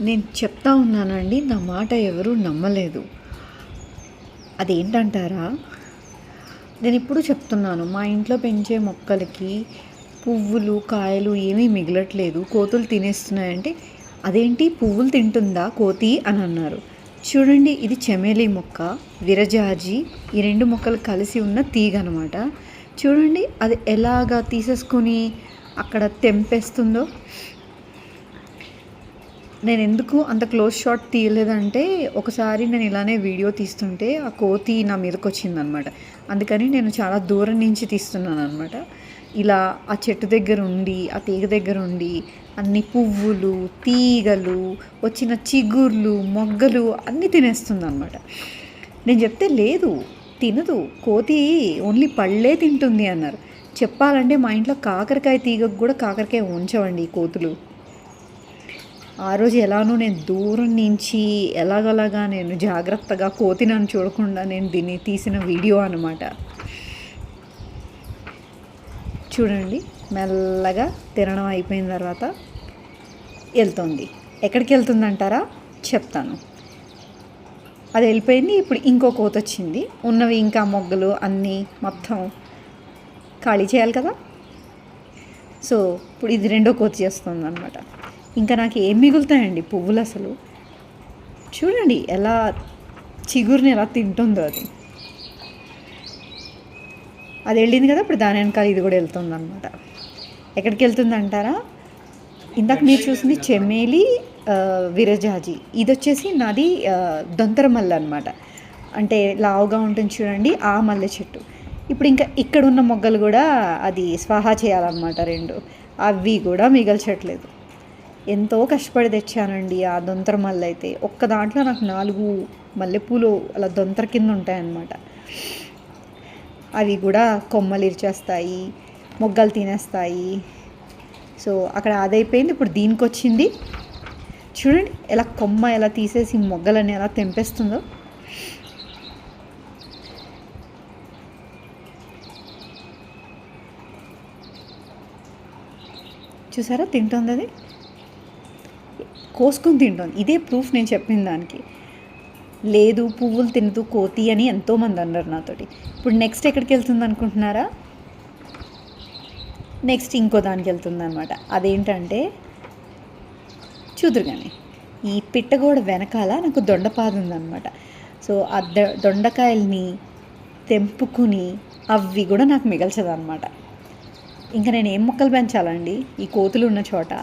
నేను చెప్తా ఉన్నానండి, నా మాట ఎవరూ నమ్మలేదు. అదేంటంటారా? నేను ఇప్పుడు చెప్తున్నాను, మా ఇంట్లో పెంచే మొక్కలకి పువ్వులు కాయలు ఏమీ మిగలట్లేదు, కోతులు తినేస్తున్నాయంటే అదేంటి పువ్వులు తింటుందా కోతి అని అన్నారు. చూడండి, ఇది చమేలి మొక్క, విరజాజి, ఈ రెండు మొక్కలు కలిసి ఉన్న తీగ అనమాట. చూడండి అది ఎలాగా తీసేసుకొని అక్కడ తెంపేస్తుందో. నేను ఎందుకు అంత క్లోజ్ షాట్ తీయలేదంటే, ఒకసారి నేను ఇలానే వీడియో తీస్తుంటే ఆ కోతి నా మీదకి వచ్చిందనమాట. అందుకని నేను చాలా దూరం నుంచి తీస్తున్నాను అనమాట. ఇలా ఆ చెట్టు దగ్గర ఉండి, ఆ తీగ దగ్గర ఉండి అన్ని పువ్వులు, తీగలు, వచ్చిన చిగుర్లు, మొగ్గలు అన్నీ తినేస్తుంది అనమాట. నేను చెప్తే లేదు, తినదు కోతి, ఓన్లీ పళ్ళే తింటుంది అన్నారు. చెప్పాలంటే మా ఇంట్లో కాకరకాయ తీగకు కూడా కాకరకాయ ఉంచవండి ఈ కోతులు. ఆ రోజు ఎలానో నేను దూరం నుంచి ఎలాగలాగా నేను జాగ్రత్తగా కోతి నన్ను చూడకుండా నేను దీన్ని తీసిన వీడియో అనమాట. చూడండి, మెల్లగా తినడం అయిపోయిన తర్వాత వెళ్తుంది. ఎక్కడికి వెళ్తుందంటారా? చెప్తాను. అది వెళ్ళిపోయింది. ఇప్పుడు ఇంకో కోతి వచ్చింది. ఉన్నవి ఇంకా మొగ్గలు అన్నీ మొత్తం ఖాళీ చేయాలి కదా. సో ఇప్పుడు ఇది రెండో కోతి చేస్తుంది అనమాట. ఇంకా నాకు ఏం మిగులుతాయండి పువ్వులు అసలు. చూడండి ఎలా చిగురుని ఎలా తింటుందో అది. అది వెళ్ళింది కదా, ఇప్పుడు దాని వెనకాల ఇది కూడా వెళ్తుంది అనమాట. ఎక్కడికి వెళ్తుంది అంటారా? ఇందాక మీరు చూసింది చమేలి, విరజాజి. ఇది వచ్చేసి నాది దొంతర మల్లె అనమాట. అంటే లావుగా ఉంటుంది చూడండి, ఆ మల్లె చెట్టు. ఇప్పుడు ఇంకా ఇక్కడ ఉన్న మొగ్గలు కూడా అది స్వాహా చేయాలన్నమాట రెండు. అవి కూడా మిగల్చట్లేదు. ఎంతో కష్టపడి తెచ్చానండి ఆ దొంతర మల్లె అయితే. ఒక్క దాంట్లో నాకు 4 మల్లెపూలు అలా దొంతర కింద ఉంటాయన్నమాట. అవి కూడా కొమ్మలు ఇరిచేస్తాయి, మొగ్గలు తినేస్తాయి. సో అక్కడ అదైపోయింది. ఇప్పుడు దీనికి వచ్చింది. చూడండి ఎలా కొమ్మ ఎలా తీసేసి మొగ్గలని ఎలా తెంపేస్తుందో. చూసారా, తింటుంది అది, కోసుకొని తింటుంది. ఇదే ప్రూఫ్ నేను చెప్పిన దానికి. లేదు పువ్వులు తినదు కోతి అని ఎంతోమంది అన్నారు నాతోటి. ఇప్పుడు నెక్స్ట్ ఎక్కడికి వెళ్తుంది అనుకుంటున్నారా? నెక్స్ట్ ఇంకో దానికి వెళ్తుంది అనమాట. అదేంటంటే చూదురుగానే ఈ పిట్టగోడ వెనకాల నాకు దొండపాదు ఉందన్నమాట. సో ఆ దొండకాయల్ని తెంపుకుని అవి కూడా నాకు మిగల్చదన్నమాట. ఇంకా నేను ఏం మొక్కలు పెంచాలండి ఈ కోతులు ఉన్న చోట?